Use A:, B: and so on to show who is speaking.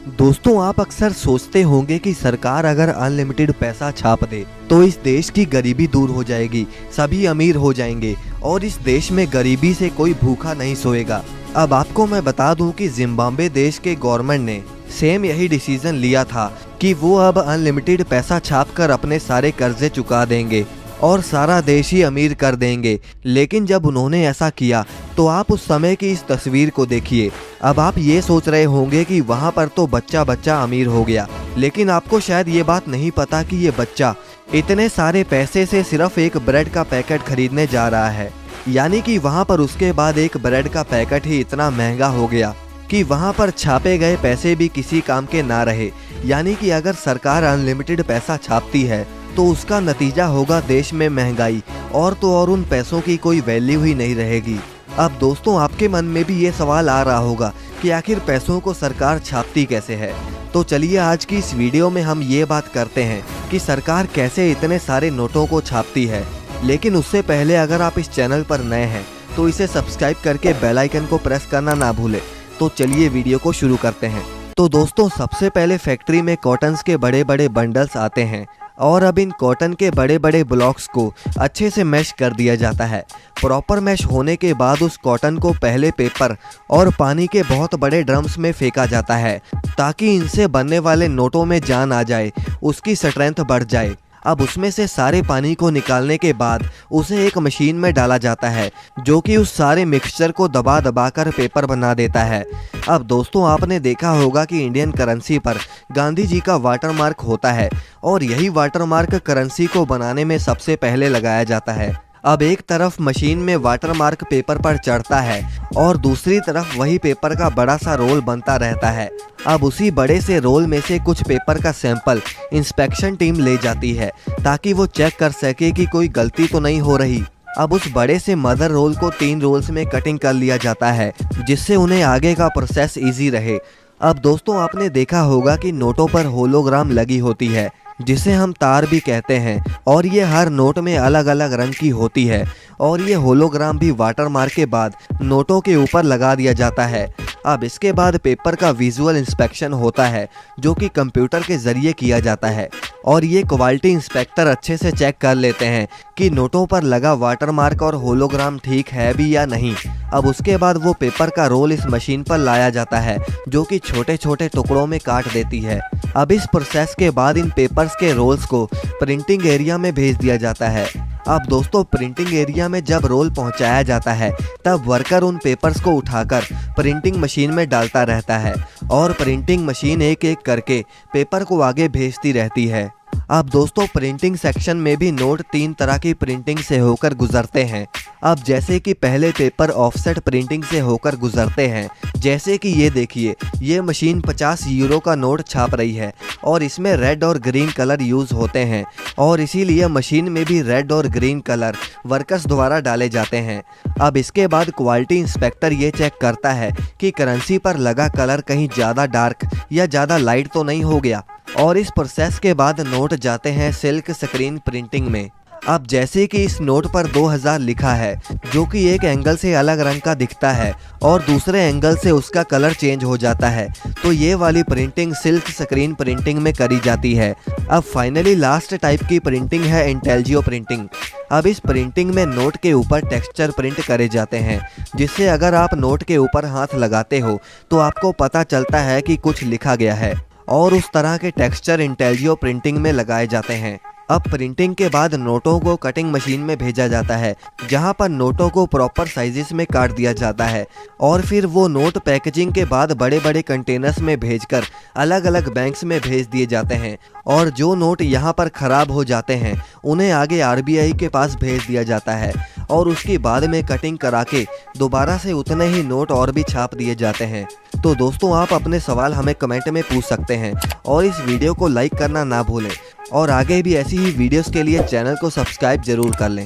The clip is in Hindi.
A: दोस्तों, आप अक्सर सोचते होंगे कि सरकार अगर अनलिमिटेड पैसा छाप दे तो इस देश की गरीबी दूर हो जाएगी, सभी अमीर हो जाएंगे और इस देश में गरीबी से कोई भूखा नहीं सोएगा। अब आपको मैं बता दूं कि जिम्बाब्वे देश के गवर्नमेंट ने सेम यही डिसीजन लिया था कि वो अब अनलिमिटेड पैसा छाप कर अपने सारे कर्जे चुका देंगे और सारा देश ही अमीर कर देंगे। लेकिन जब उन्होंने ऐसा किया तो आप उस समय की इस तस्वीर को देखिए। अब आप ये सोच रहे होंगे कि वहाँ पर तो बच्चा बच्चा अमीर हो गया, लेकिन आपको शायद ये बात नहीं पता कि ये बच्चा इतने सारे पैसे से सिर्फ एक ब्रेड का पैकेट खरीदने जा रहा है। यानी कि वहाँ पर उसके बाद एक ब्रेड का पैकेट ही इतना महंगा हो गया कि वहाँ पर छापे गए पैसे भी किसी काम के ना रहे। यानी कि अगर सरकार अनलिमिटेड पैसा छापती है तो उसका नतीजा होगा देश में महंगाई, और तो और उन पैसों की कोई वैल्यू ही नहीं रहेगी। अब दोस्तों, आपके मन में भी ये सवाल आ रहा होगा कि आखिर पैसों को सरकार छापती कैसे है। तो चलिए आज की इस वीडियो में हम ये बात करते हैं कि सरकार कैसे इतने सारे नोटों को छापती है। लेकिन उससे पहले अगर आप इस चैनल पर नए हैं तो इसे सब्सक्राइब करके बेल आइकन को प्रेस करना ना भूलें। तो चलिए वीडियो को शुरू करते हैं। तो दोस्तों, सबसे पहले फैक्ट्री में कॉटन्स के बड़े बड़े बंडल्स आते हैं और अब इन कॉटन के बड़े बड़े ब्लॉक्स को अच्छे से मैश कर दिया जाता है। प्रॉपर मैश होने के बाद उस कॉटन को पहले पेपर और पानी के बहुत बड़े ड्रम्स में फेंका जाता है ताकि इनसे बनने वाले नोटों में जान आ जाए, उसकी स्ट्रेंथ बढ़ जाए। अब उसमें से सारे पानी को निकालने के बाद उसे एक मशीन में डाला जाता है जो कि उस सारे मिक्सचर को दबा दबा कर पेपर बना देता है। अब दोस्तों, आपने देखा होगा कि इंडियन करेंसी पर गांधी जी का वाटरमार्क होता है और यही वाटरमार्क करेंसी को बनाने में सबसे पहले लगाया जाता है। अब एक तरफ मशीन में वाटरमार्क पेपर पर चढ़ता है और दूसरी तरफ वही पेपर का बड़ा सा रोल बनता रहता है। अब उसी बड़े से रोल में से कुछ पेपर का सैंपल इंस्पेक्शन टीम ले जाती है ताकि वो चेक कर सके कि कोई गलती तो नहीं हो रही। अब उस बड़े से मदर रोल को 3 रोल्स में कटिंग कर लिया जाता है जिससे उन्हें आगे का प्रोसेस इजी रहे। अब दोस्तों, आपने देखा होगा कि नोटों पर होलोग्राम लगी होती है जिसे हम तार भी कहते हैं, और ये हर नोट में अलग अलग रंग की होती है और ये होलोग्राम भी वाटरमार्क के बाद नोटों के ऊपर लगा दिया जाता है। अब इसके बाद पेपर का विजुअल इंस्पेक्शन होता है जो कि कंप्यूटर के ज़रिए किया जाता है और ये क्वालिटी इंस्पेक्टर अच्छे से चेक कर लेते हैं कि नोटों पर लगा वाटरमार्क और होलोग्राम ठीक है भी या नहीं। अब उसके बाद वो पेपर का रोल इस मशीन पर लाया जाता है जो कि छोटे छोटे टुकड़ों में काट देती है। अब इस प्रोसेस के बाद इन पेपर्स के रोल्स को प्रिंटिंग एरिया में भेज दिया जाता है। अब दोस्तों, प्रिंटिंग एरिया में जब रोल पहुंचाया जाता है तब वर्कर उन पेपर्स को उठाकर प्रिंटिंग मशीन में डालता रहता है और प्रिंटिंग मशीन एक एक करके पेपर को आगे भेजती रहती है। अब दोस्तों, प्रिंटिंग सेक्शन में भी नोट 3 तरह की प्रिंटिंग से होकर गुजरते हैं। अब जैसे कि पहले पेपर ऑफसेट प्रिंटिंग से होकर गुजरते हैं। जैसे कि ये देखिए, ये मशीन 50 यूरो का नोट छाप रही है और इसमें रेड और ग्रीन कलर यूज़ होते हैं और इसीलिए मशीन में भी रेड और ग्रीन कलर वर्कर्स द्वारा डाले जाते हैं। अब इसके बाद क्वालिटी इंस्पेक्टर ये चेक करता है कि करेंसी पर लगा कलर कहीं ज़्यादा डार्क या ज़्यादा लाइट तो नहीं हो गया, और इस प्रोसेस के बाद नोट जाते हैं सिल्क स्क्रीन प्रिंटिंग में। अब जैसे कि इस नोट पर 2000 लिखा है जो कि एक एंगल से अलग रंग का दिखता है और दूसरे एंगल से उसका कलर चेंज हो जाता है, तो ये वाली प्रिंटिंग सिल्क स्क्रीन प्रिंटिंग में करी जाती है। अब फाइनली लास्ट टाइप की प्रिंटिंग है इंटेलियो प्रिंटिंग। अब इस प्रिंटिंग में नोट के ऊपर टेक्सचर प्रिंट करे जाते हैं जिससे अगर आप नोट के ऊपर हाथ लगाते हो तो आपको पता चलता है कि कुछ लिखा गया है, और उस तरह के टेक्सचर इंटेलियो प्रिंटिंग में लगाए जाते हैं। अब प्रिंटिंग के बाद नोटों को कटिंग मशीन में भेजा जाता है जहां पर नोटों को प्रॉपर साइजेस में काट दिया जाता है और फिर वो नोट पैकेजिंग के बाद बड़े बड़े कंटेनर्स में भेजकर अलग अलग बैंक्स में भेज दिए जाते हैं, और जो नोट यहां पर ख़राब हो जाते हैं उन्हें आगे RBI के पास भेज दिया जाता है और उसके बाद में कटिंग करा के दोबारा से उतने ही नोट और भी छाप दिए जाते हैं। तो दोस्तों, आप अपने सवाल हमें कमेंट में पूछ सकते हैं और इस वीडियो को लाइक करना ना भूलें और आगे भी ऐसी ही वीडियोस के लिए चैनल को सब्सक्राइब जरूर कर लें।